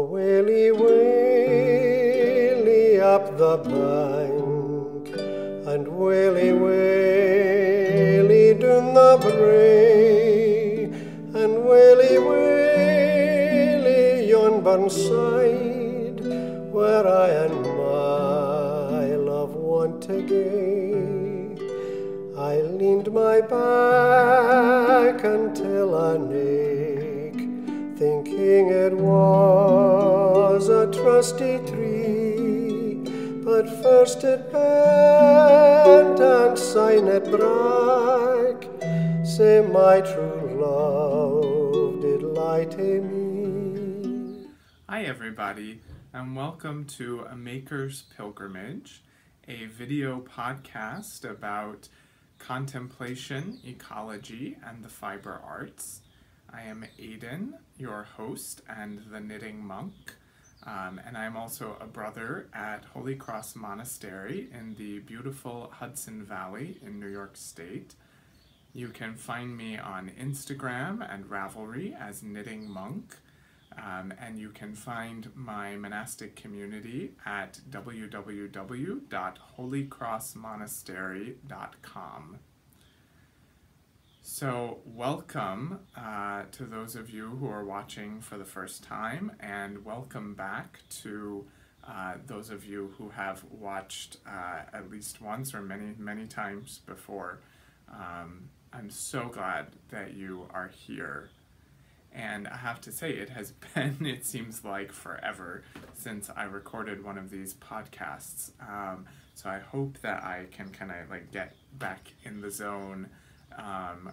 Willy, Willy, up the bank, and Willy, Willy, down the brae, and Willy, Willy, yon burnside, where I and my love want to gae. I leaned my back until an ache, thinking it was a trusty tree, but first it bent and syne it brak, say my true love did lie to me. Hi everybody, and welcome to A Maker's Pilgrimage, a video podcast about contemplation, ecology, and the fiber arts. I am Aidan, your host and the knitting monk, and I'm also a brother at Holy Cross Monastery in the beautiful Hudson Valley in New York State. You can find me on Instagram and Ravelry as Knitting Monk, and you can find my monastic community at www.holycrossmonastery.com. So welcome to those of you who are watching for the first time, and welcome back to those of you who have watched at least once or many times before. I'm so glad that you are here. And I have to say, it has been, it seems like forever since I recorded one of these podcasts. So I hope that I can kind of like get back in the zone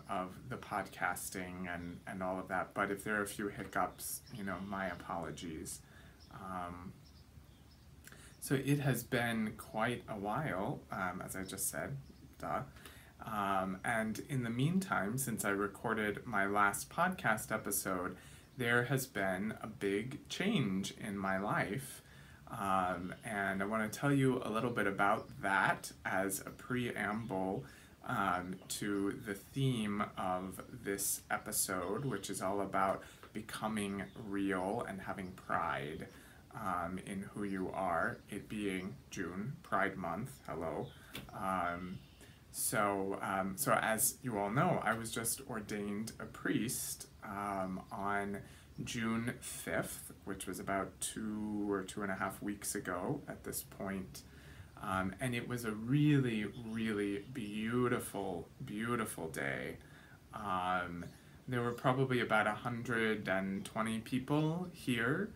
of the podcasting and all of that. But if there are a few hiccups, you know, my apologies. So it has been quite a while, as I just said, duh. And in the meantime, since I recorded my last podcast episode, there has been a big change in my life. And I want to tell you a little bit about that as a preamble to the theme of this episode, which is all about becoming real and having pride in who you are, it being June, Pride Month, hello. So as you all know, I was just ordained a priest on June 5th, which was about 2 or 2.5 weeks ago at this point. And it was a really, really beautiful, beautiful day. There were probably about 120 people here,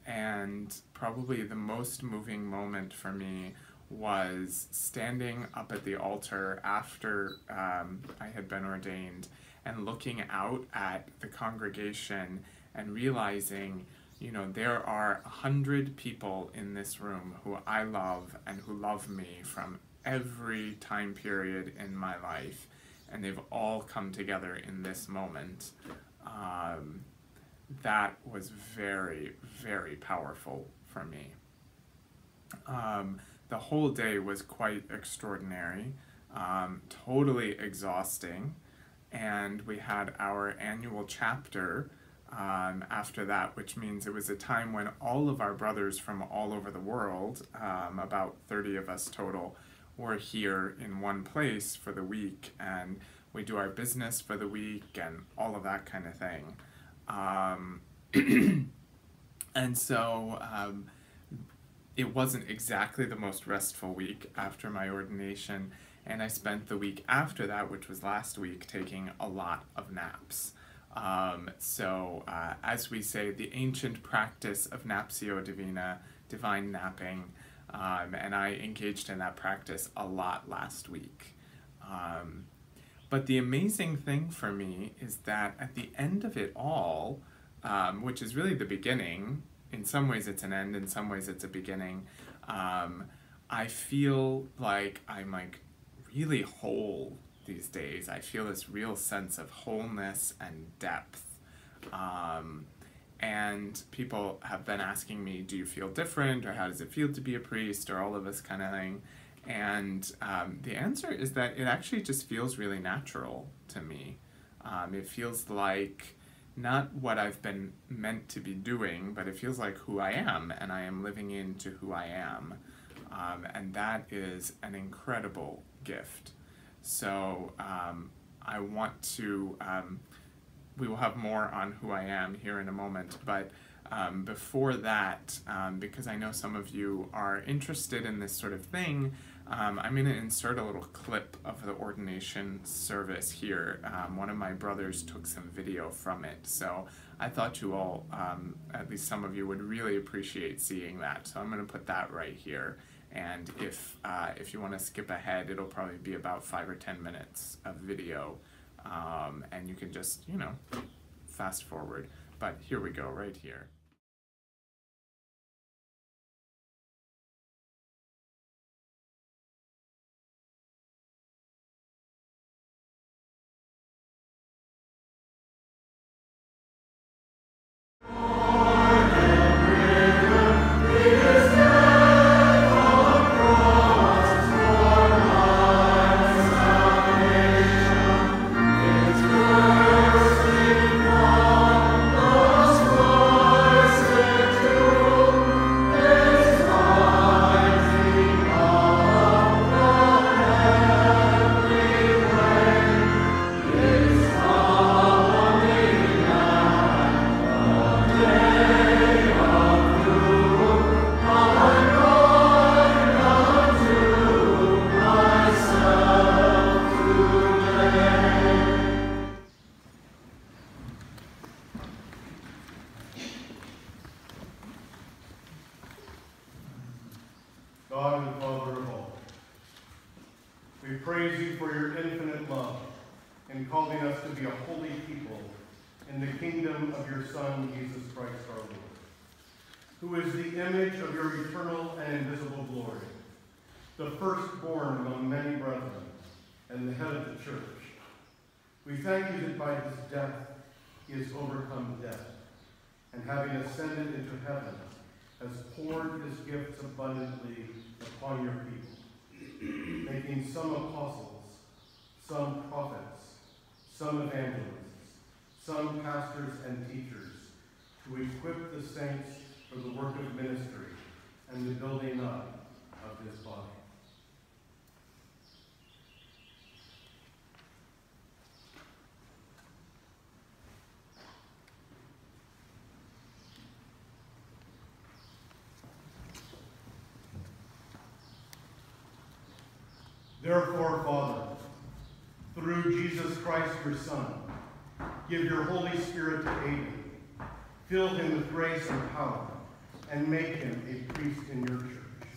and probably the most moving moment for me was standing up at the altar after I had been ordained and looking out at the congregation and realizing, you know, there are 100 people in this room who I love and who love me from every time period in my life, and they've all come together in this moment. That was very, very powerful for me. The whole day was quite extraordinary, totally exhausting, and we had our annual chapter after that, which means it was a time when all of our brothers from all over the world, about 30 of us total, were here in one place for the week, and we do our business for the week and all of that kind of thing. And so it wasn't exactly the most restful week after my ordination, and I spent the week after that, which was last week, taking a lot of naps. As we say, the ancient practice of napsio divina, divine napping, and I engaged in that practice a lot last week. But the amazing thing for me is that at the end of it all, which is really the beginning, in some ways it's an end, in some ways it's a beginning, I feel like I'm like really whole these days. I feel this real sense of wholeness and depth. And people have been asking me, do you feel different, or how does it feel to be a priest, or all of this kind of thing. And the answer is that it actually just feels really natural to me. It feels like not what I've been meant to be doing, but it feels like who I am, and I am living into who I am. And that is an incredible gift. So I want to, we will have more on who I am here in a moment, but before that, because I know some of you are interested in this sort of thing, I'm going to insert a little clip of the ordination service here. One of my brothers took some video from it, so I thought you all, at least some of you, would really appreciate seeing that. So I'm going to put that right here, and if you want to skip ahead, it'll probably be about 5 or 10 minutes of video, and you can just, you know, fast forward. But here we go, right here. God and Father of all, we praise you for your infinite love in calling us to be a holy people in the kingdom of your Son, Jesus Christ our Lord, who is the image of your eternal and invisible glory, the firstborn among many brethren, and the head of the church. We thank you that by his death he has overcome death, and having ascended into heaven, has poured his gifts abundantly upon your people, making some apostles, some prophets, some evangelists, some pastors and teachers, to equip the saints for the work of ministry and the building up of his body. Therefore, Father, through Jesus Christ, your Son, give your Holy Spirit to Aiden, fill him with grace and power, and make him a priest in your church.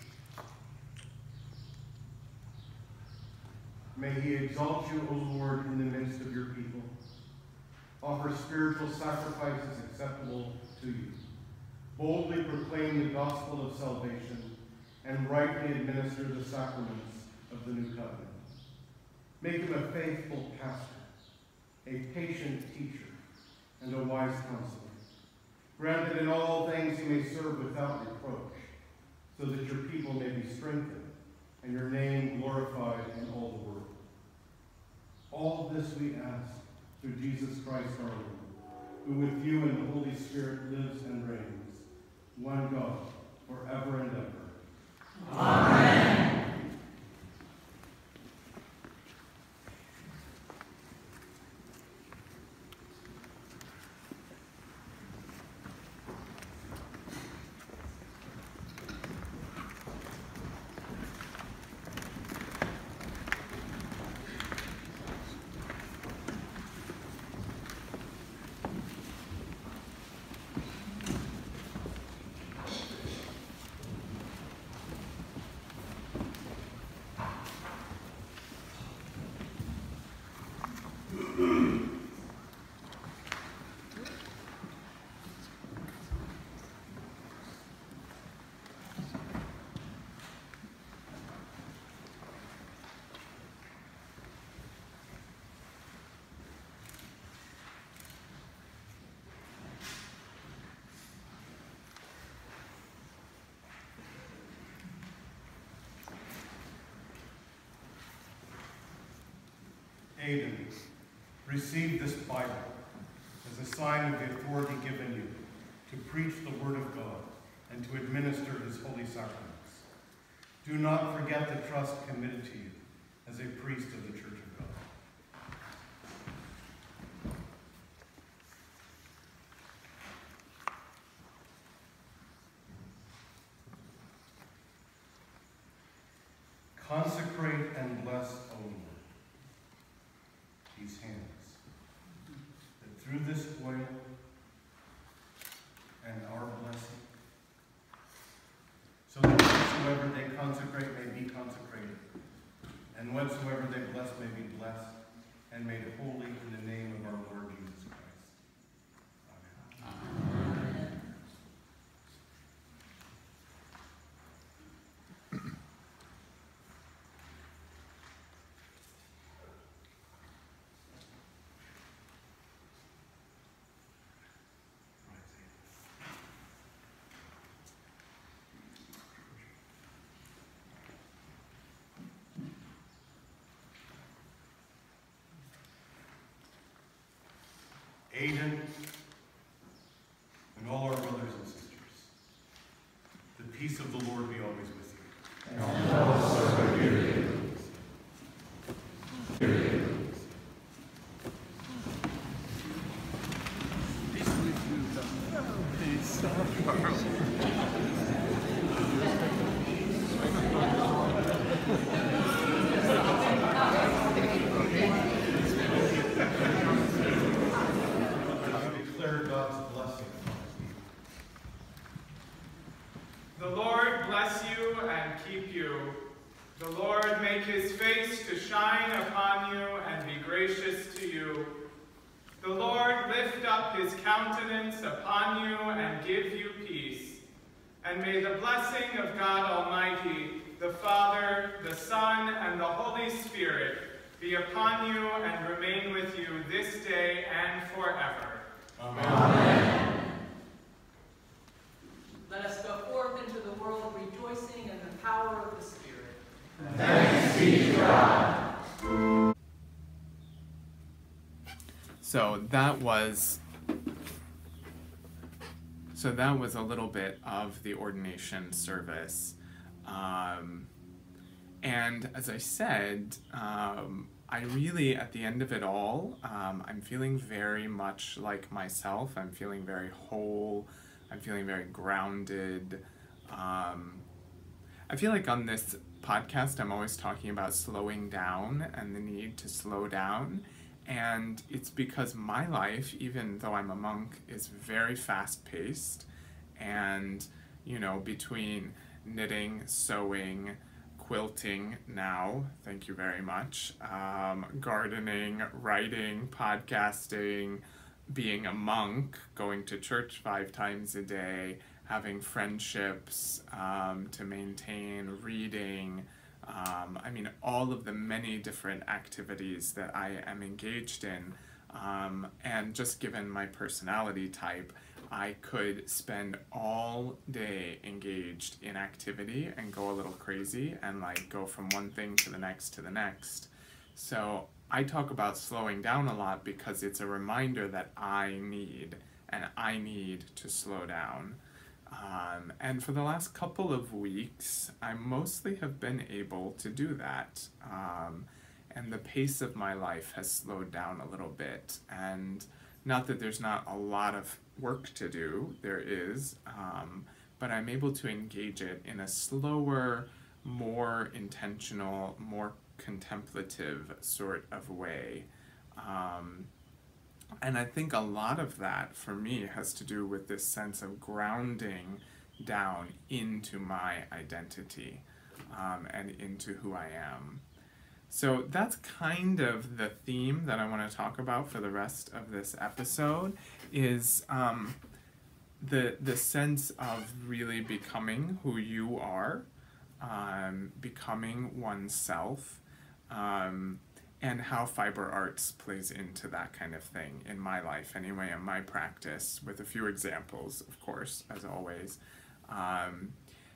May he exalt you, O Lord, in the midst of your people. Offer spiritual sacrifices acceptable to you. Boldly proclaim the gospel of salvation, and rightly administer the sacraments of the new covenant. Make him a faithful pastor, a patient teacher, and a wise counselor. Grant that in all things he may serve without reproach, so that your people may be strengthened and your name glorified in all the world. All this we ask through Jesus Christ our Lord, who with you and the Holy Spirit lives and reigns, one God, forever and ever. Amen. Aiden, receive this Bible as a a sign of the authority given you to preach the word of God and to administer his holy sacraments. Do not forget the trust committed to you as a priest of the Church of God. Consecrate and bless, O Lord, these hands, that through this oil and our blessing, so that whatsoever they consecrate may be consecrated, and whatsoever they bless may be blessed, and made holy in the name of our Lord Jesus Christ. Amen. Aidan, and all our brothers and sisters, the peace of the Lord be always with you. And also with you. The Lord bless you and keep you. The Lord make his face to shine upon you and be gracious to you. The Lord lift up his countenance upon you and give you peace. And may the blessing of God Almighty, the Father, the Son, and the Holy Spirit be upon you and remain with you this day and forever. Amen. Amen. Let us go forth into the world rejoicing in the power of the Spirit. Thanks be to God. So that was a little bit of the ordination service. And as I said, I really, at the end of it all, I'm feeling very much like myself. I'm feeling very whole. I'm feeling very grounded. I feel like on this podcast, I'm always talking about slowing down and the need to slow down. And it's because my life, even though I'm a monk, is very fast-paced. And, you know, between knitting, sewing, quilting now, thank you very much, gardening, writing, podcasting, being a monk, going to church 5 times a day, having friendships to maintain, reading, I mean, all of the many different activities that I am engaged in, and just given my personality type, I could spend all day engaged in activity and go a little crazy and like go from one thing to the next to the next. So I talk about slowing down a lot because it's a reminder that I need to slow down. And for the last couple of weeks, I mostly have been able to do that. And the pace of my life has slowed down a little bit. And not that there's not a lot of work to do, there is, but I'm able to engage it in a slower, more intentional, more contemplative sort of way. And I think a lot of that, for me, has to do with this sense of grounding down into my identity and into who I am. So that's kind of the theme that I want to talk about for the rest of this episode, is the sense of really becoming who you are, becoming oneself, and how fiber arts plays into that kind of thing in my life anyway, in my practice, with a few examples, of course, as always.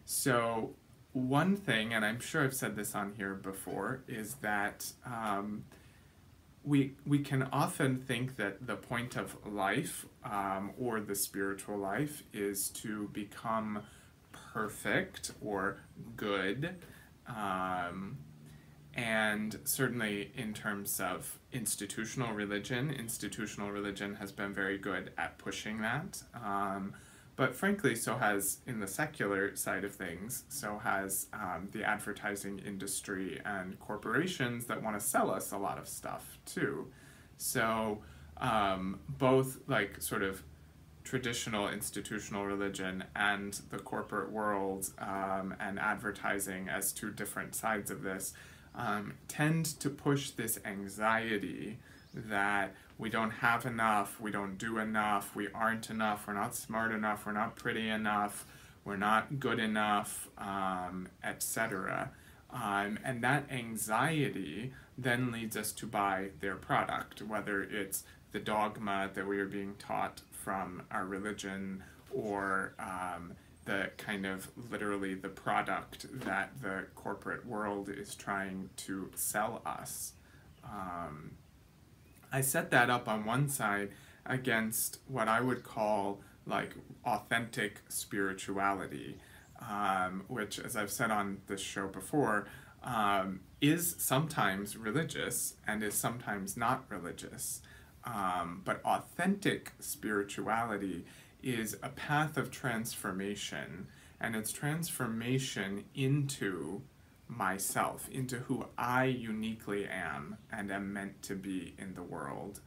So one thing, and I'm sure I've said this on here before, is that we can often think that the point of life, or the spiritual life, is to become perfect or good. And certainly in terms of institutional religion has been very good at pushing that. But frankly, so has, in the secular side of things, so has the advertising industry and corporations that want to sell us a lot of stuff too. So both like sort of traditional institutional religion and the corporate world and advertising as two different sides of this tend to push this anxiety that we don't have enough, we don't do enough, we aren't enough, we're not smart enough, we're not pretty enough, we're not good enough, etc. And that anxiety then leads us to buy their product, whether it's the dogma that we are being taught from our religion, or the kind of literally the product that the corporate world is trying to sell us. I set that up on one side against what I would call like authentic spirituality, which, as I've said on this show before, is sometimes religious and is sometimes not religious. But authentic spirituality is a path of transformation, and it's transformation into myself, into who I uniquely am and am meant to be in the world.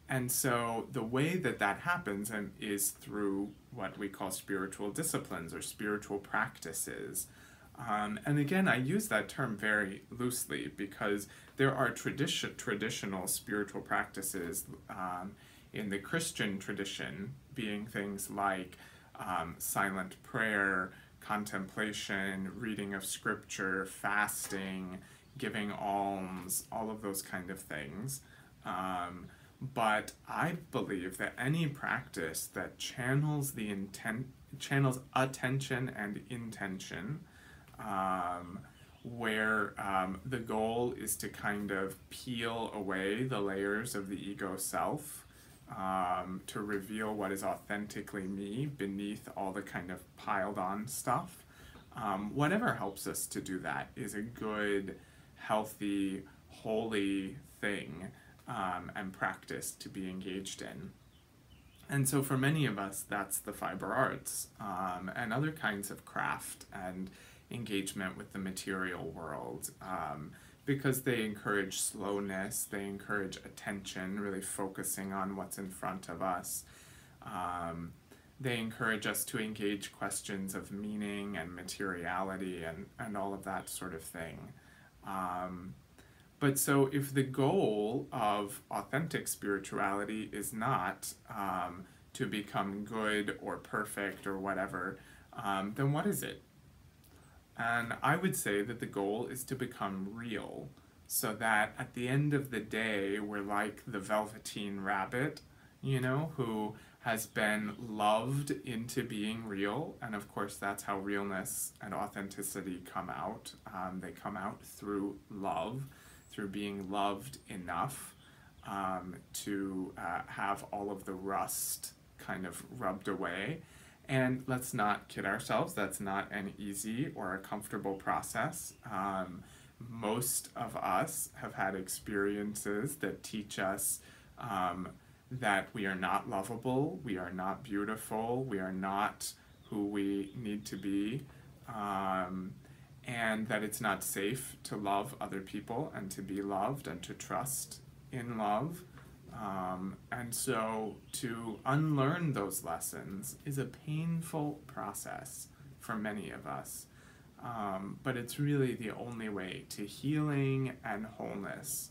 And so the way that that happens is through what we call spiritual disciplines or spiritual practices. And again, I use that term very loosely because there are traditional spiritual practices in the Christian tradition, being things like silent prayer, contemplation, reading of scripture, fasting, giving alms, all of those kind of things. But I believe that any practice that channels channels attention and intention, where the goal is to kind of peel away the layers of the ego self, to reveal what is authentically me beneath all the kind of piled on stuff. Whatever helps us to do that is a good, healthy, holy thing and practice to be engaged in. And so for many of us, that's the fiber arts and other kinds of craft and engagement with the material world, because they encourage slowness, they encourage attention, really focusing on what's in front of us. They encourage us to engage questions of meaning and materiality and all of that sort of thing. But so if the goal of authentic spirituality is not to become good or perfect or whatever, then what is it? And I would say that the goal is to become real, so that at the end of the day, we're like the Velveteen Rabbit, you know, who has been loved into being real. And of course, that's how realness and authenticity come out. They come out through love, through being loved enough to have all of the rust kind of rubbed away. And let's not kid ourselves, that's not an easy or a comfortable process. Most of us have had experiences that teach us that we are not lovable, we are not beautiful, we are not who we need to be, and that it's not safe to love other people and to be loved and to trust in love. And so to unlearn those lessons is a painful process for many of us. But it's really the only way to healing and wholeness.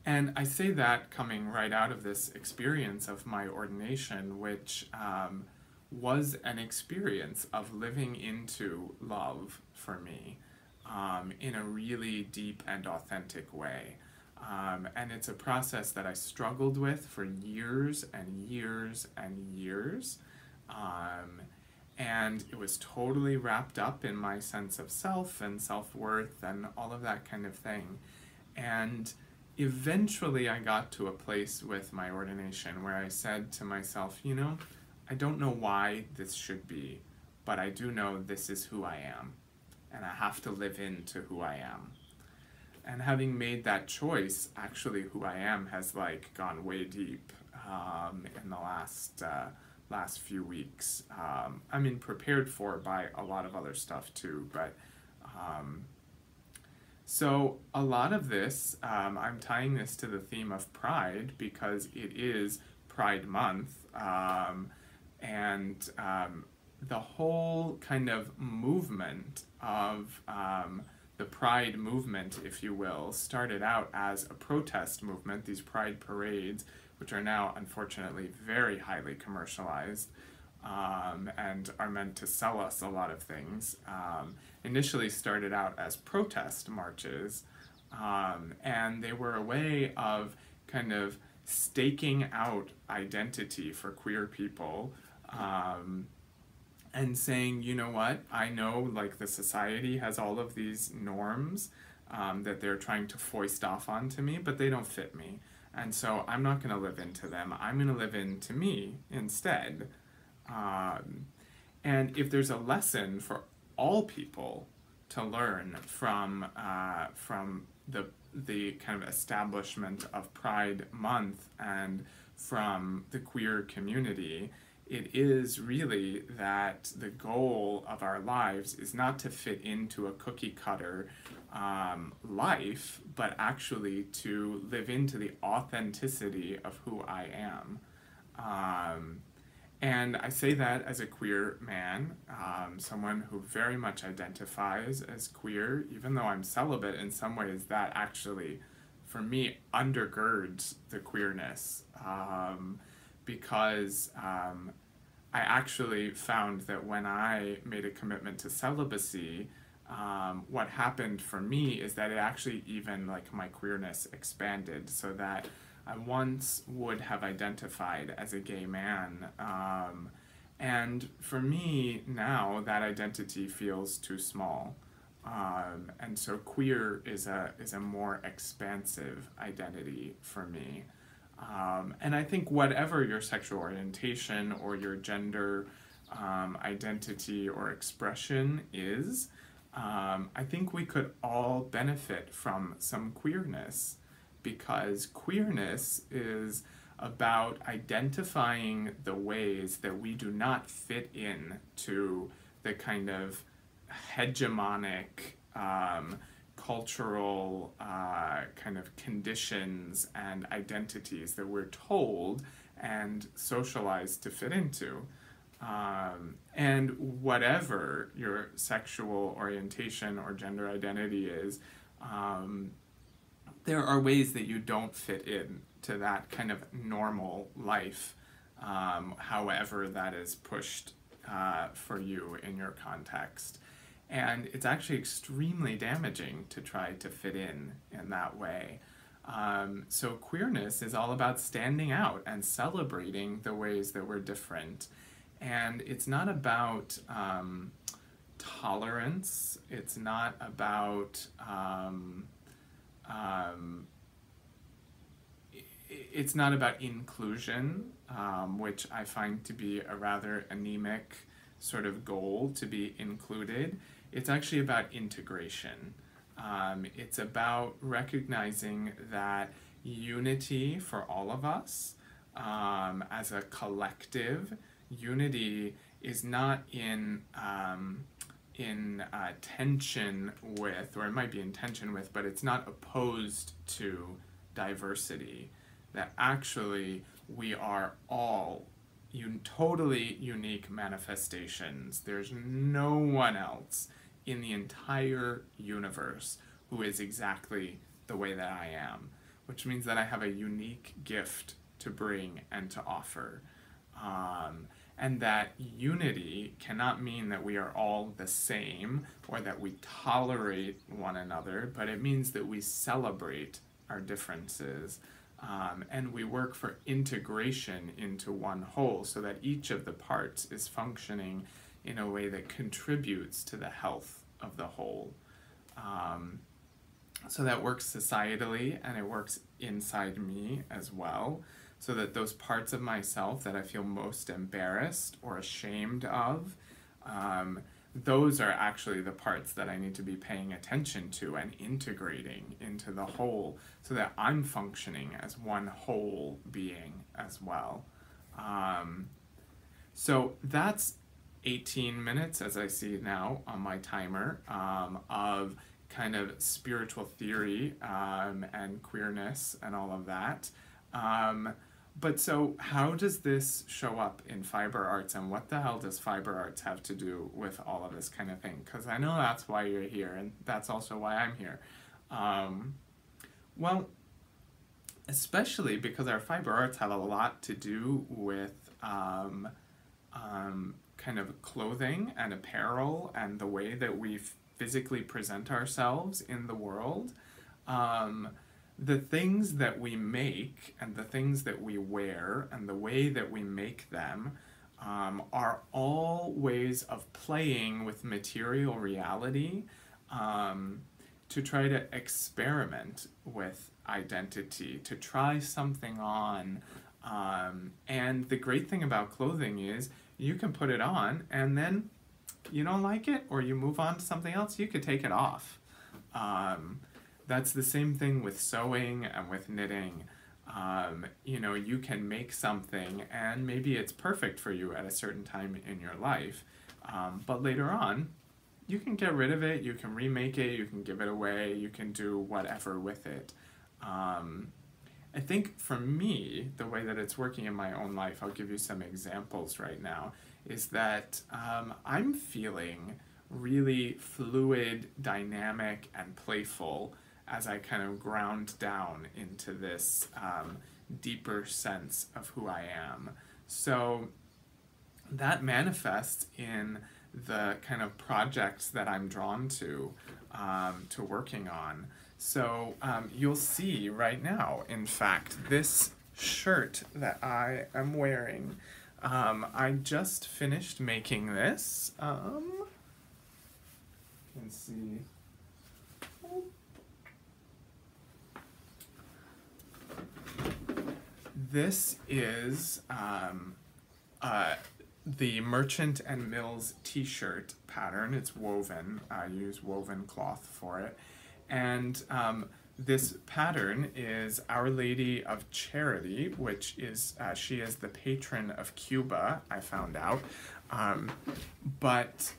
And I say that coming right out of this experience of my ordination, which was an experience of living into love for me in a really deep and authentic way. And it's a process that I struggled with for years and years and years. And it was totally wrapped up in my sense of self and self-worth and all of that kind of thing. And eventually I got to a place with my ordination where I said to myself, you know, I don't know why this should be, but I do know this is who I am, and I have to live into who I am. And having made that choice, actually who I am has like gone way deep in the last few weeks. I mean, prepared for by a lot of other stuff too, but so a lot of this, I'm tying this to the theme of pride because it is Pride Month, and the whole kind of movement of the Pride movement, if you will, started out as a protest movement, these Pride parades, which are now unfortunately very highly commercialized and are meant to sell us a lot of things, initially started out as protest marches, and they were a way of kind of staking out identity for queer people, and saying, you know what, I know like the society has all of these norms that they're trying to foist off onto me, but they don't fit me. And so I'm not going to live into them. I'm going to live into me instead. And if there's a lesson for all people to learn from the kind of establishment of Pride Month and from the queer community, it is really that the goal of our lives is not to fit into a cookie cutter life, but actually to live into the authenticity of who I am. And I say that as a queer man, someone who very much identifies as queer, even though I'm celibate in some ways, that actually, for me, undergirds the queerness. Because I actually found that when I made a commitment to celibacy, what happened for me is that it actually even, like, my queerness expanded, so that I once would have identified as a gay man, and for me now that identity feels too small, and so queer is a more expansive identity for me. And I think whatever your sexual orientation or your gender identity or expression is, I think we could all benefit from some queerness, because queerness is about identifying the ways that we do not fit in to the kind of hegemonic cultural kind of conditions and identities that we're told and socialized to fit into. And whatever your sexual orientation or gender identity is, there are ways that you don't fit in to that kind of normal life, however that is pushed for you in your context. And it's actually extremely damaging to try to fit in that way. So queerness is all about standing out and celebrating the ways that we're different. And it's not about tolerance, it's not about inclusion, which I find to be a rather anemic sort of goal, to be included. It's actually about integration. It's about recognizing that unity for all of us as a collective, unity is not in tension with, or it might be in tension with, but it's not opposed to diversity. That actually we are all totally unique manifestations. There's no one else in the entire universe who is exactly the way that I am, which means that I have a unique gift to bring and to offer. And that unity cannot mean that we are all the same or that we tolerate one another, but it means that we celebrate our differences, and we work for integration into one whole so that each of the parts is functioning in a way that contributes to the health of the whole. So that works societally, and it works inside me as well, so that those parts of myself that I feel most embarrassed or ashamed of, those are actually the parts that I need to be paying attention to and integrating into the whole, so that I'm functioning as one whole being as well. So that's 18 minutes, as I see now on my timer, of kind of spiritual theory and queerness and all of that. But so how does this show up in fiber arts, and what the hell does fiber arts have to do with all of this kind of thing? Because I know that's why you're here, and that's also why I'm here. Well, especially because our fiber arts have a lot to do with kind of clothing and apparel and the way that we physically present ourselves in the world. The things that we make and the things that we wear and the way that we make them are all ways of playing with material reality to try to experiment with identity, to try something on. And the great thing about clothing is you can put it on and then you don't like it or you move on to something else, you could take it off. That's the same thing with sewing and with knitting. You know, you can make something and maybe it's perfect for you at a certain time in your life, but later on you can get rid of it, you can remake it, you can give it away, you can do whatever with it. I think for me, the way that it's working in my own life, I'll give you some examples right now, is that I'm feeling really fluid, dynamic, and playful as I kind of ground down into this deeper sense of who I am. So that manifests in the kind of projects that I'm drawn to working on. So you'll see right now, in fact, this shirt that I am wearing, I just finished making this. You can see. This is the Merchant and Mills t-shirt pattern. It's woven. I use woven cloth for it. And this pattern is Our Lady of Charity, which is, she is the patron of Cuba, I found out. But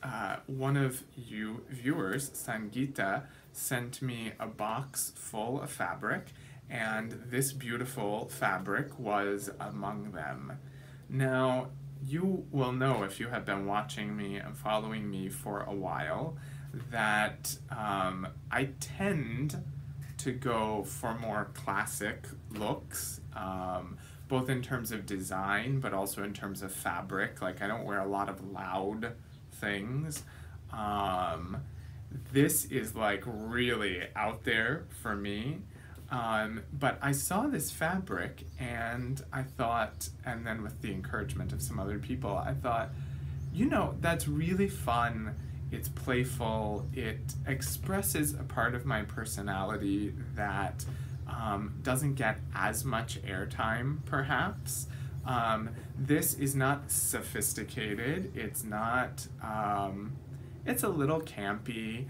one of you viewers, Sangita, sent me a box full of fabric, and this beautiful fabric was among them. Now, you will know if you have been watching me and following me for a while that I tend to go for more classic looks, both in terms of design, but also in terms of fabric. Like, I don't wear a lot of loud things. This is like really out there for me. But I saw this fabric and I thought, and then with the encouragement of some other people, I thought, you know, that's really fun. It's playful. It expresses a part of my personality that doesn't get as much airtime, perhaps. This is not sophisticated. It's not, it's a little campy,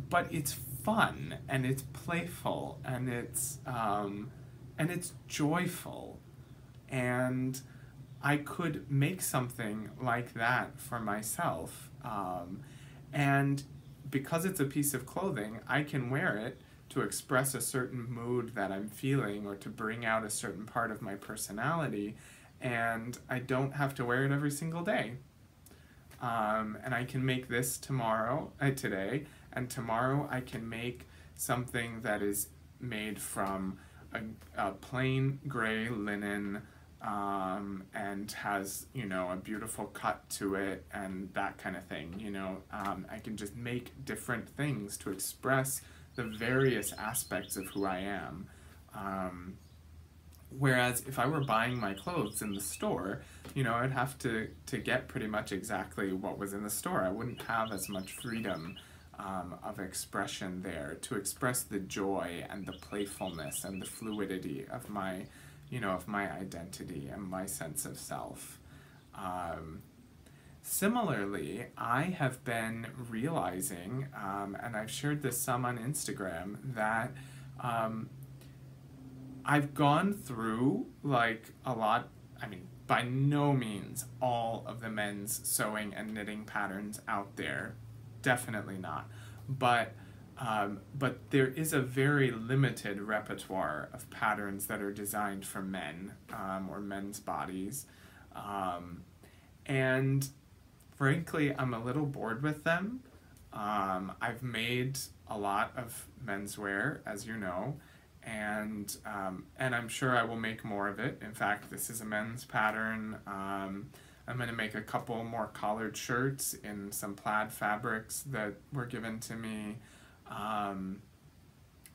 but it's fun and it's playful and it's joyful, and I could make something like that for myself, and because it's a piece of clothing, I can wear it to express a certain mood that I'm feeling or to bring out a certain part of my personality, and I don't have to wear it every single day. And I can make this today, and tomorrow I can make something that is made from a plain gray linen, and has, you know, a beautiful cut to it and that kind of thing, you know. I can just make different things to express the various aspects of who I am. Whereas if I were buying my clothes in the store, you know, I'd have to get pretty much exactly what was in the store. I wouldn't have as much freedom of expression there to express the joy and the playfulness and the fluidity of my, you know, of my identity and my sense of self. Similarly, I have been realizing, and I've shared this some on Instagram, that I've gone through like a lot, I mean, by no means all of the men's sewing and knitting patterns out there, definitely not, but there is a very limited repertoire of patterns that are designed for men, or men's bodies, and frankly, I'm a little bored with them. I've made a lot of menswear, as you know, and I'm sure I will make more of it. In fact, this is a men's pattern. I'm going to make a couple more collared shirts in some plaid fabrics that were given to me.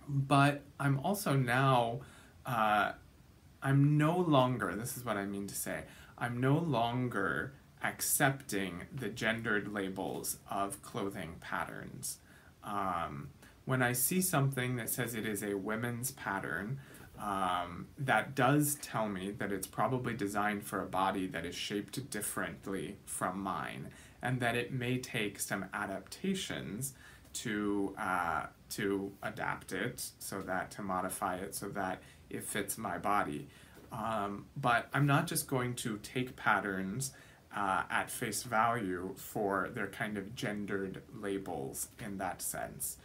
But I'm also now, I'm no longer, this is what I mean to say, I'm no longer accepting the gendered labels of clothing patterns. When I see something that says it is a women's pattern, that does tell me that it's probably designed for a body that is shaped differently from mine, and that it may take some adaptations to adapt it, so that to modify it so that it fits my body. But I'm not just going to take patterns at face value for their kind of gendered labels in that sense.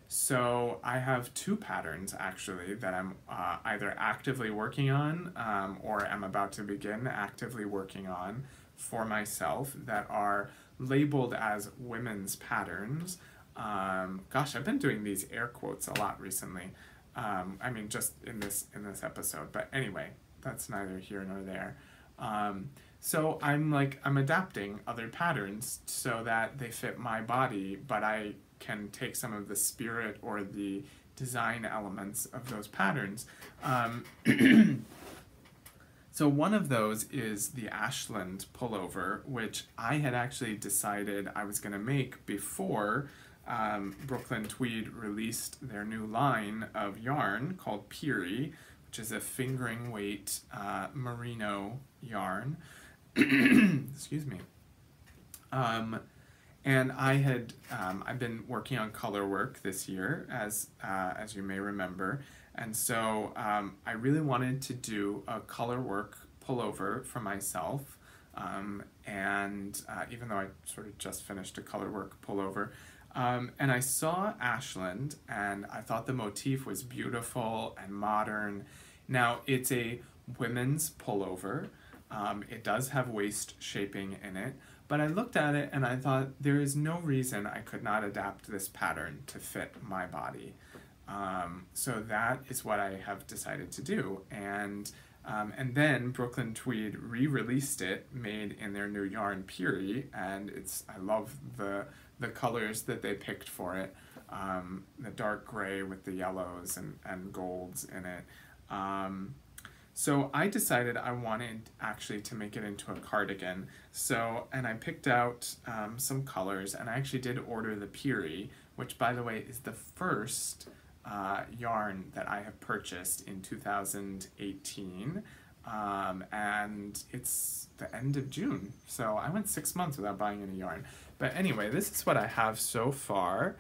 So I have two patterns actually that I'm either actively working on or am about to begin actively working on for myself that are labeled as women's patterns. Gosh, I've been doing these air quotes a lot recently. I mean, just in this episode, but anyway, that's neither here nor there. So I'm adapting other patterns so that they fit my body, but I can take some of the spirit or the design elements of those patterns. So one of those is the Ashland pullover, which I had actually decided I was going to make before Brooklyn Tweed released their new line of yarn called Peary, which is a fingering weight merino yarn. Excuse me. And I've been working on color work this year, as you may remember, and so I really wanted to do a color work pullover for myself, and even though I sort of just finished a color work pullover, and I saw Ashland, and I thought the motif was beautiful and modern. Now, it's a women's pullover. It does have waist shaping in it, but I looked at it and I thought there is no reason I could not adapt this pattern to fit my body. So that is what I have decided to do. And then Brooklyn Tweed re-released it, made in their new yarn Peary, and I love the colors that they picked for it. The dark gray with the yellows and golds in it. So I decided I wanted actually to make it into a cardigan. And I picked out some colors, and I actually did order the Peary, which by the way is the first yarn that I have purchased in 2018. And it's the end of June, so I went 6 months without buying any yarn. But anyway, this is what I have so far.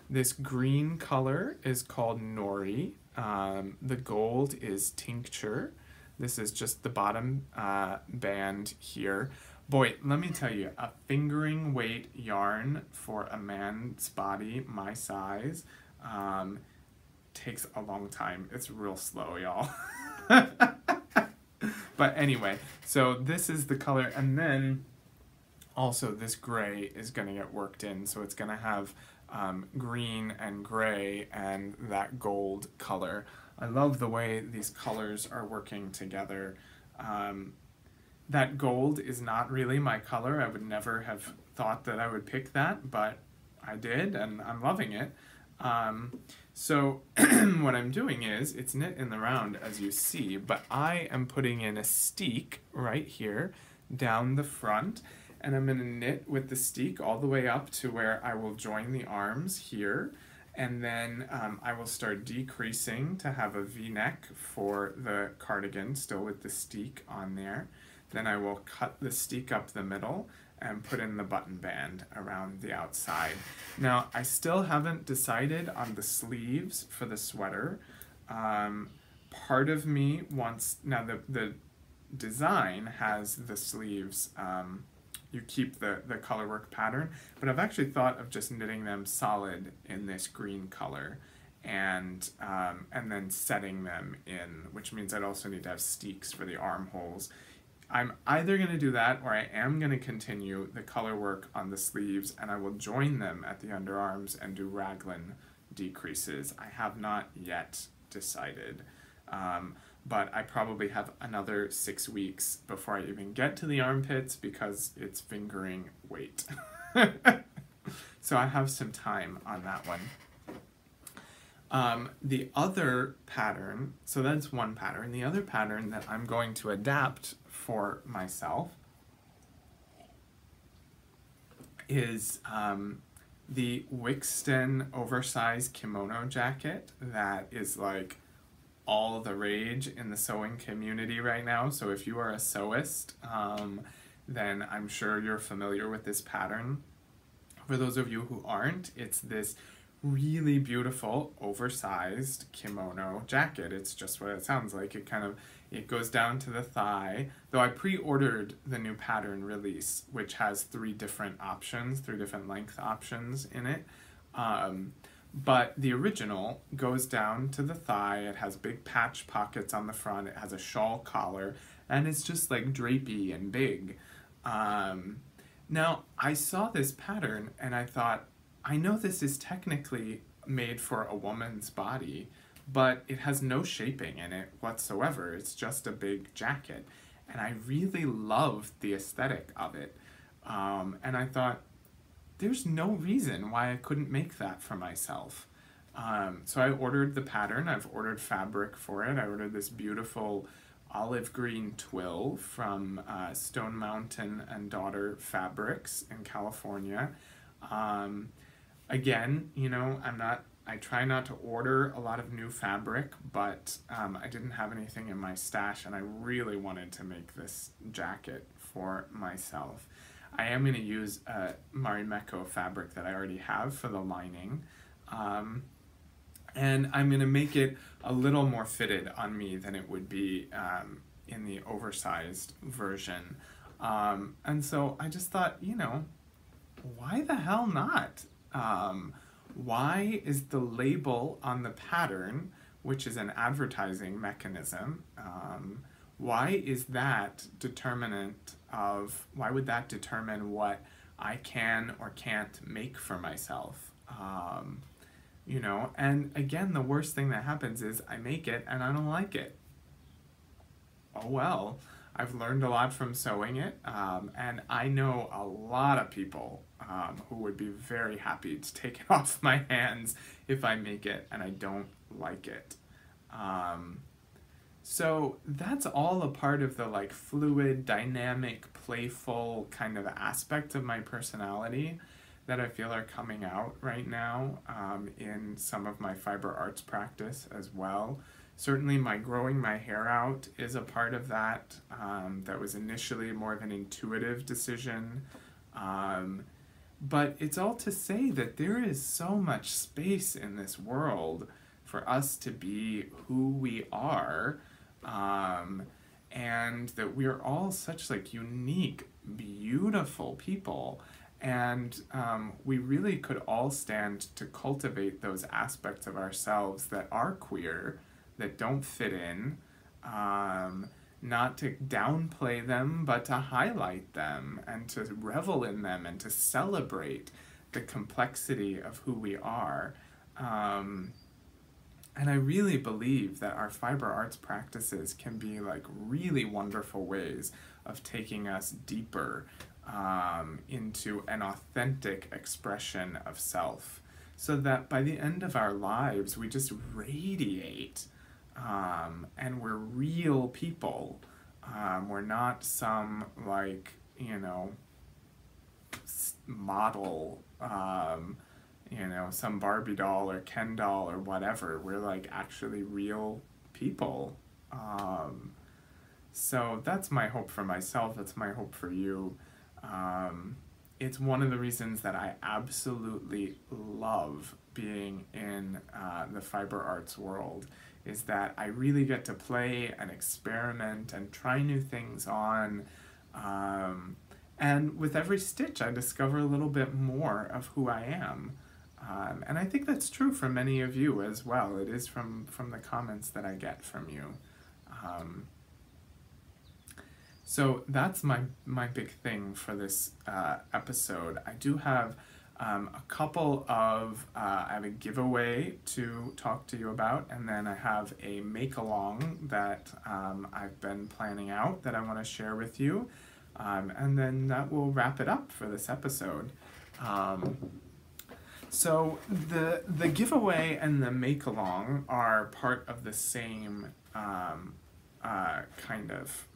This green color is called Nori. The gold is Tincture. This is just the bottom band here. Boy, let me tell you, a fingering weight yarn for a man's body my size takes a long time. It's real slow, y'all. But anyway, so this is the color, and then also this gray is going to get worked in, so it's going to have green and gray and that gold color. I love the way these colors are working together. That gold is not really my color. I would never have thought that I would pick that, but I did, and I'm loving it. So what I'm doing is, it's knit in the round as you see, but I am putting in a steek right here down the front, and I'm going to knit with the steek all the way up to where I will join the arms here, and then I will start decreasing to have a V-neck for the cardigan, still with the steek on there. Then I will cut the steek up the middle and put in the button band around the outside. Now, I still haven't decided on the sleeves for the sweater. Part of me wants, now the design has the sleeves, you keep the colorwork pattern, but I've actually thought of just knitting them solid in this green color and then setting them in, which means I'd also need to have steeks for the armholes. I'm either going to do that, or I am going to continue the color work on the sleeves, and I will join them at the underarms and do raglan decreases. I have not yet decided, but I probably have another 6 weeks before I even get to the armpits because it's fingering weight. So I have some time on that one. The other pattern, so that's one pattern. The other pattern that I'm going to adapt for myself is the Wixton oversized kimono jacket that is like all the rage in the sewing community right now. So if you are a sewist, then I'm sure you're familiar with this pattern. For those of you who aren't, it's this really beautiful oversized kimono jacket. It's just what it sounds like. It goes down to the thigh, though I pre-ordered the new pattern release, which has 3 different options, 3 different length options in it. But the original goes down to the thigh. It has big patch pockets on the front. It has a shawl collar, and it's just like drapey and big. Now, I saw this pattern and I thought, I know this is technically made for a woman's body, but it has no shaping in it whatsoever. It's just a big jacket. And I really loved the aesthetic of it. And I thought, there's no reason why I couldn't make that for myself. So I ordered the pattern. I've ordered fabric for it. I ordered this beautiful olive green twill from Stone Mountain and Daughter Fabrics in California. Again, you know, I try not to order a lot of new fabric, but I didn't have anything in my stash, and I really wanted to make this jacket for myself. I am going to use Marimekko fabric that I already have for the lining, and I'm going to make it a little more fitted on me than it would be in the oversized version. And so I just thought, you know, why the hell not? Why is the label on the pattern, which is an advertising mechanism, why is that determinant of, why would that determine what I can or can't make for myself? You know, and again, the worst thing that happens is I make it and I don't like it. Oh well, I've learned a lot from sewing it, and I know a lot of people who would be very happy to take it off my hands if I make it and I don't like it. So that's all a part of the like fluid, dynamic, playful kind of aspect of my personality that I feel are coming out right now in some of my fiber arts practice as well. Certainly my growing my hair out is a part of that. That was initially more of an intuitive decision. But it's all to say that there is so much space in this world for us to be who we are, and that we are all such like unique, beautiful people. And we really could all stand to cultivate those aspects of ourselves that are queer, that don't fit in, not to downplay them, but to highlight them and to revel in them and to celebrate the complexity of who we are. And I really believe that our fiber arts practices can be like really wonderful ways of taking us deeper into an authentic expression of self. so that by the end of our lives, we just radiate, and we're real people. We're not some, like, you know, model, you know, some Barbie doll or Ken doll or whatever. We're like actually real people. So that's my hope for myself. That's my hope for you. It's one of the reasons that I absolutely love being in the fiber arts world, is that I really get to play and experiment and try new things on. And with every stitch, I discover a little bit more of who I am. And I think that's true for many of you as well. It is from the comments that I get from you. So that's my big thing for this episode. I do have a couple of, I have a giveaway to talk to you about, and then I have a make-along that I've been planning out that I want to share with you. And then that will wrap it up for this episode. So the giveaway and the make-along are part of the same kind of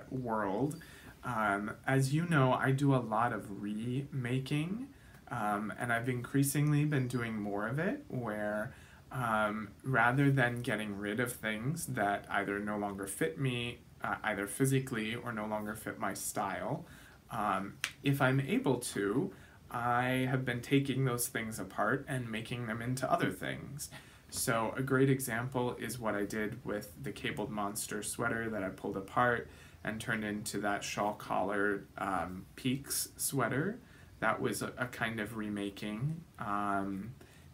world. As you know, I do a lot of remaking, and I've increasingly been doing more of it, where rather than getting rid of things that either no longer fit me, either physically or no longer fit my style, if I'm able to, I have been taking those things apart and making them into other things. So a great example is what I did with the cabled monster sweater that I pulled apart and turned into that shawl collar peaks sweater. That was a kind of remaking.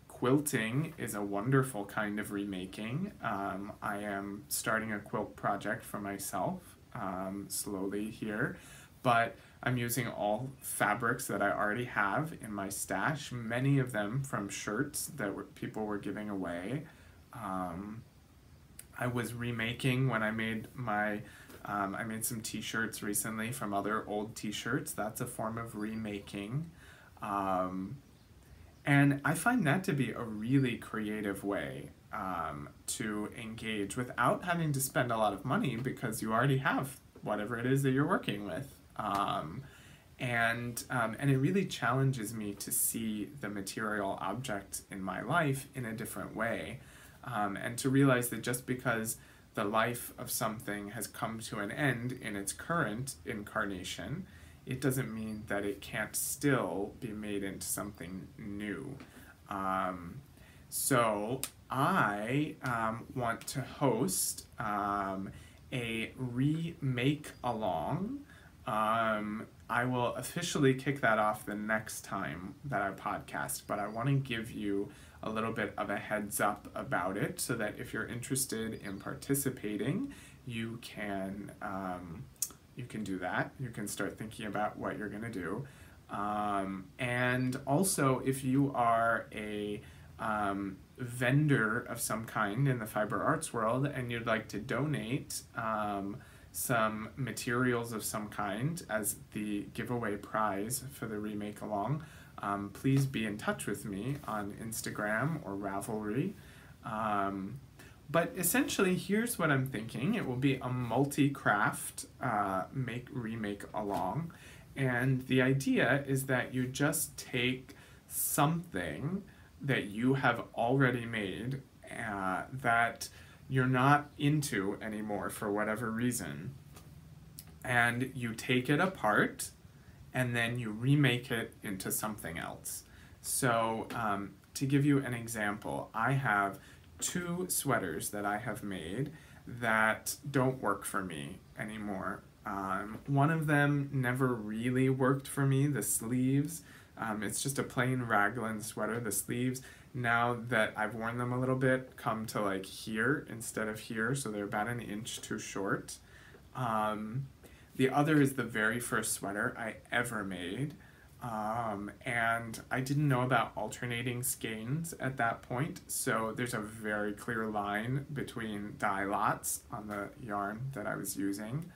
Quilting is a wonderful kind of remaking. I am starting a quilt project for myself slowly here, but I'm using all fabrics that I already have in my stash, many of them from shirts that people were giving away. I was remaking when I made my, I made some t-shirts recently from other old t-shirts. That's a form of remaking. And I find that to be a really creative way to engage without having to spend a lot of money, because you already have whatever it is that you're working with. And it really challenges me to see the material object in my life in a different way, and to realize that just because the life of something has come to an end in its current incarnation, it doesn't mean that it can't still be made into something new. So I want to host a remake along. I will officially kick that off the next time that I podcast, but I want to give you a little bit of a heads up about it, so that if you're interested in participating, you can do that. You can start thinking about what you're going to do. And also, if you are a vendor of some kind in the fiber arts world and you'd like to donate some materials of some kind as the giveaway prize for the remake along, please be in touch with me on Instagram or Ravelry. But essentially, here's what I'm thinking. It will be a multi-craft remake along. And the idea is that you just take something that you have already made that you're not into anymore for whatever reason, and you take it apart and then you remake it into something else. So to give you an example, I have 2 sweaters that I have made that don't work for me anymore. One of them never really worked for me, the sleeves. It's just a plain raglan sweater. The sleeves, now that I've worn them a little bit, come to like here instead of here, so they're about an inch too short. The other is the very first sweater I ever made, and I didn't know about alternating skeins at that point, so there's a very clear line between dye lots on the yarn that I was using.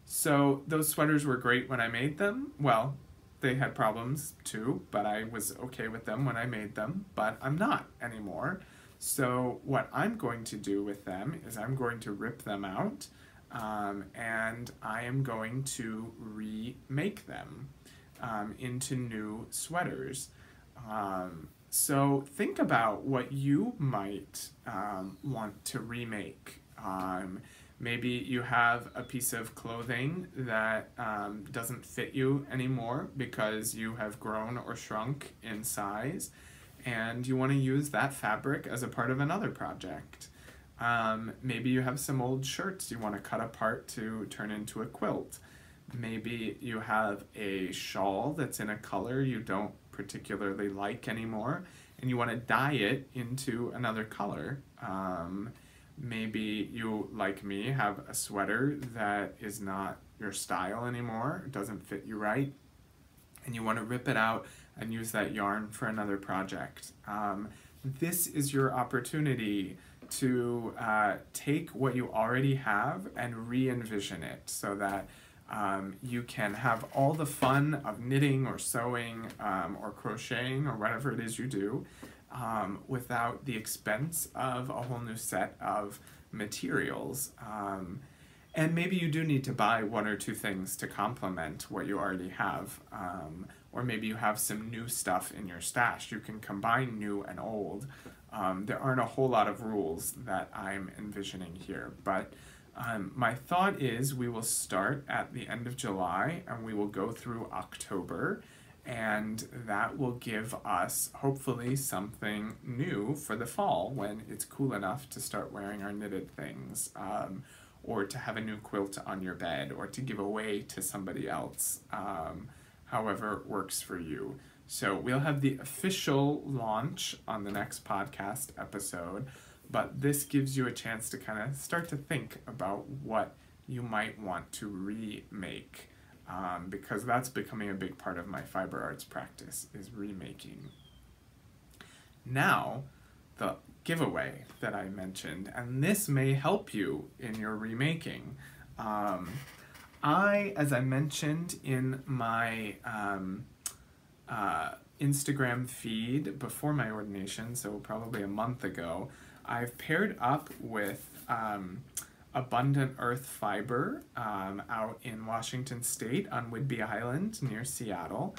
So those sweaters were great when I made them. Well, they had problems too, but I was okay with them when I made them, but I'm not anymore. So what I'm going to do with them is I'm going to rip them out, and I am going to remake them into new sweaters. So think about what you might want to remake. Maybe you have a piece of clothing that doesn't fit you anymore because you have grown or shrunk in size, and you want to use that fabric as a part of another project. Maybe you have some old shirts you want to cut apart to turn into a quilt. Maybe you have a shawl that's in a color you don't particularly like anymore, and you want to dye it into another color. Maybe you, like me, have a sweater that is not your style anymore, it doesn't fit you right, and you want to rip it out and use that yarn for another project. This is your opportunity to take what you already have and re-envision it so that you can have all the fun of knitting or sewing or crocheting or whatever it is you do without the expense of a whole new set of materials. And maybe you do need to buy one or two things to complement what you already have. Or maybe you have some new stuff in your stash. You can combine new and old. There aren't a whole lot of rules that I'm envisioning here, but my thought is we will start at the end of July and we will go through October, and that will give us hopefully something new for the fall when it's cool enough to start wearing our knitted things, or to have a new quilt on your bed, or to give away to somebody else, however works for you. So we'll have the official launch on the next podcast episode, but this gives you a chance to kind of start to think about what you might want to remake, because that's becoming a big part of my fiber arts practice, is remaking. Now, the giveaway that I mentioned, and this may help you in your remaking. As I mentioned in my Instagram feed before my ordination, so probably a month ago, I've paired up with Abundant Earth Fiber out in Washington State on Whidbey Island near Seattle.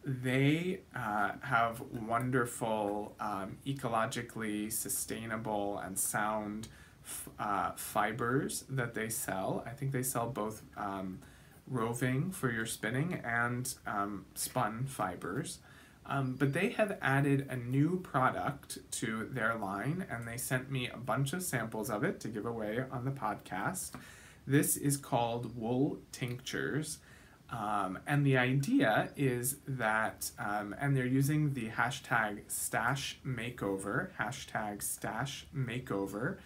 They have wonderful, ecologically sustainable and sound fibers that they sell. I think they sell both roving for your spinning and spun fibers. But they have added a new product to their line, and they sent me a bunch of samples of it to give away on the podcast. This is called Wool Tinctures, and the idea is that, and they're using the hashtag Stash Makeover, hashtag Stash Makeover.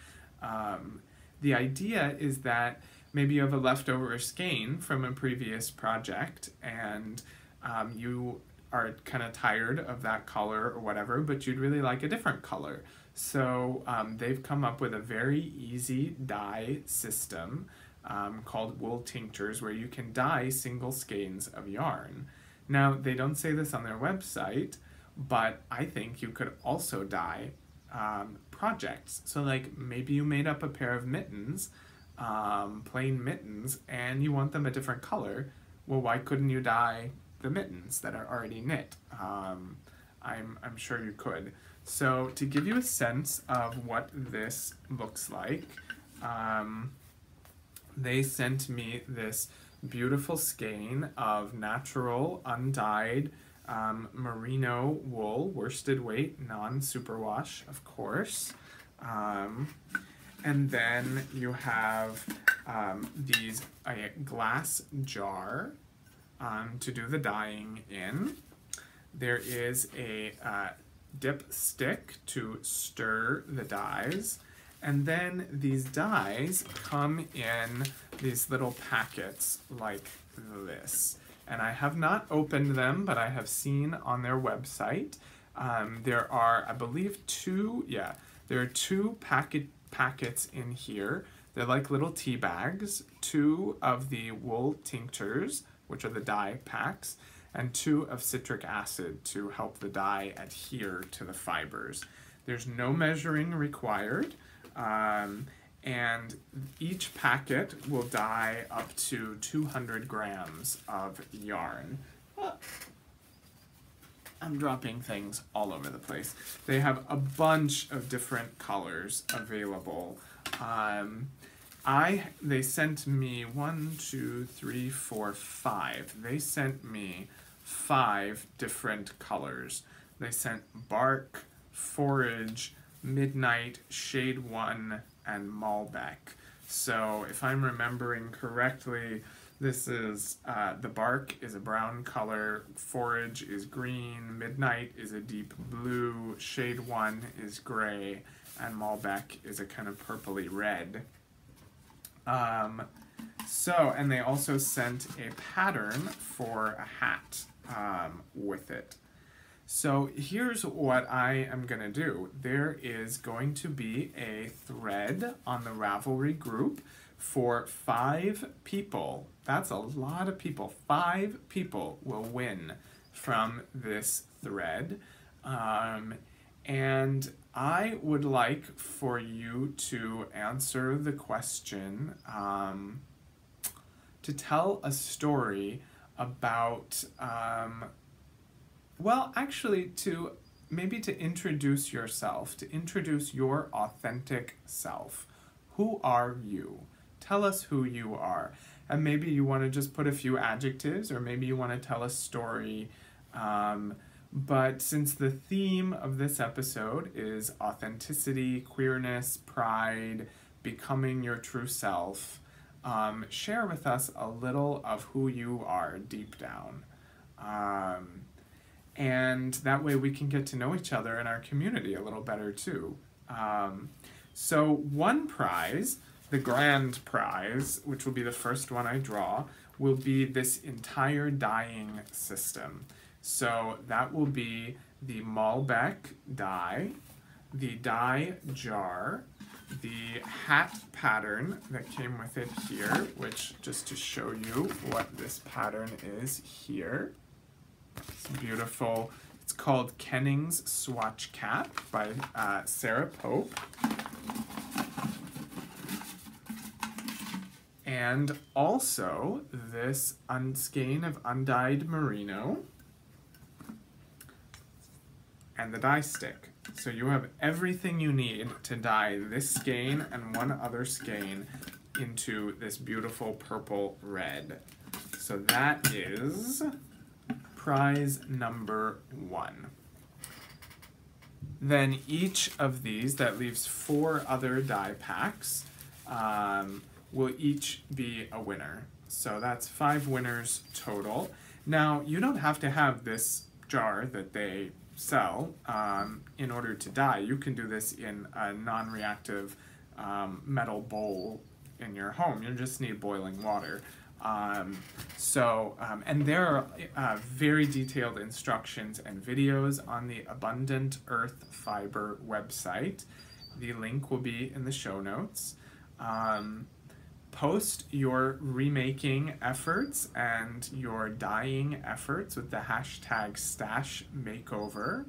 The idea is that maybe you have a leftover skein from a previous project, and you are kind of tired of that color or whatever, but you'd really like a different color. So they've come up with a very easy dye system called Wool Tinctures, where you can dye single skeins of yarn. Now, they don't say this on their website, but I think you could also dye projects. So like maybe you made up a pair of mittens, plain mittens, and you want them a different color. Well, why couldn't you dye the mittens that are already knit? I'm sure you could. So to give you a sense of what this looks like, they sent me this beautiful skein of natural, undyed merino wool, worsted weight, non-superwash, of course. And then you have a glass jar to do the dyeing in. There is a dip stick to stir the dyes, and then these dyes come in these little packets like this. And I have not opened them, but I have seen on their website. There are, I believe, there are two packets in here. They're like little tea bags. 2 of the wool tinctures, which are the dye packs, and 2 of citric acid to help the dye adhere to the fibers. There's no measuring required, and each packet will dye up to 200 grams of yarn. I'm dropping things all over the place. They have a bunch of different colors available. They sent me 1, 2, 3, 4, 5. They sent me 5 different colors. They sent bark, forage, midnight, shade 1, and Malbec. So if I'm remembering correctly, this is, the bark is a brown color, forage is green, midnight is a deep blue, shade 1 is gray, and Malbec is a kind of purpley red. And they also sent a pattern for a hat with it. So here's what I am going to do. There is going to be a thread on the Ravelry group for 5 people. That's a lot of people. 5 people will win from this thread. And I would like for you to answer the question, to tell a story about, well, actually, maybe to introduce yourself, to introduce your authentic self. Who are you? Tell us who you are. And maybe you want to just put a few adjectives, or maybe you want to tell a story. But since the theme of this episode is authenticity, queerness, pride, becoming your true self, share with us a little of who you are deep down. And that way we can get to know each other in our community a little better too. So one prize, the grand prize, which will be the first one I draw, will be this entire dyeing system. So that will be the Malbec dye, the dye jar, the hat pattern that came with it here, which, just to show you what this pattern is here. It's beautiful. It's called Kenning's Swatch Cap by Sarah Pope. And also this skein of undyed merino and the dye stick. So you have everything you need to dye this skein and one other skein into this beautiful purple red. So that is prize number 1. Then each of these, that leaves 4 other dye packs, will each be a winner. So that's 5 winners total. Now, you don't have to have this jar that they sell in order to dye. You can do this in a non-reactive metal bowl in your home. You just need boiling water. And there are very detailed instructions and videos on the Abundant Earth Fiber website. The link will be in the show notes. Post your remaking efforts and your dyeing efforts with the hashtag #StashMakeover.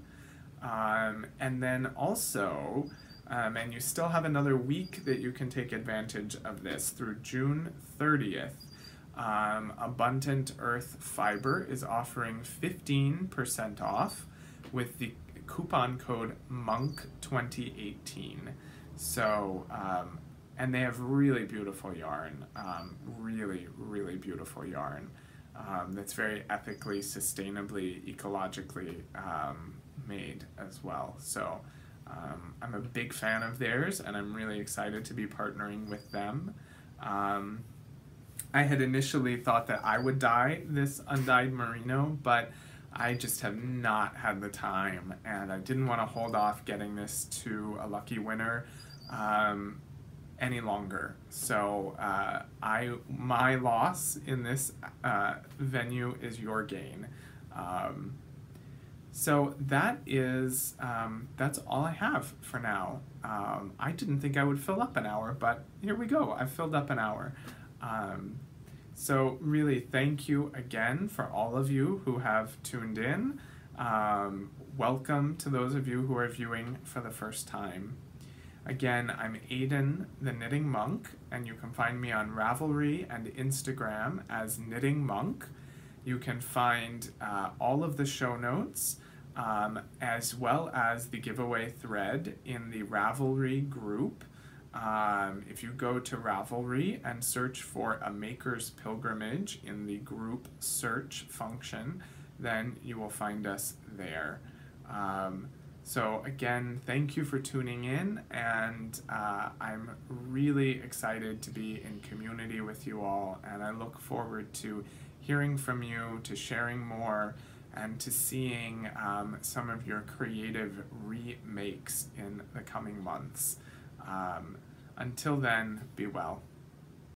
And then also, and you still have another week that you can take advantage of this through June 30th. Abundant Earth Fiber is offering 15% off with the coupon code MONK2018. So, and they have really beautiful yarn, really, really beautiful yarn that's very ethically, sustainably, ecologically made as well. So I'm a big fan of theirs, and I'm really excited to be partnering with them. I had initially thought that I would dye this undyed merino, but I just have not had the time, and I didn't want to hold off getting this to a lucky winner any longer. So my loss in this venue is your gain. So that is, that's all I have for now. I didn't think I would fill up an hour, but here we go. I've filled up an hour. So really, thank you again for all of you who have tuned in. Welcome to those of you who are viewing for the first time. Again, I'm Aidan, the Knitting Monk, and you can find me on Ravelry and Instagram as Knitting Monk. You can find all of the show notes as well as the giveaway thread in the Ravelry group. If you go to Ravelry and search for A Maker's Pilgrimage in the group search function, then you will find us there. So again, thank you for tuning in, and I'm really excited to be in community with you all, and I look forward to hearing from you, to sharing more, and to seeing some of your creative remakes in the coming months. Until then, be well.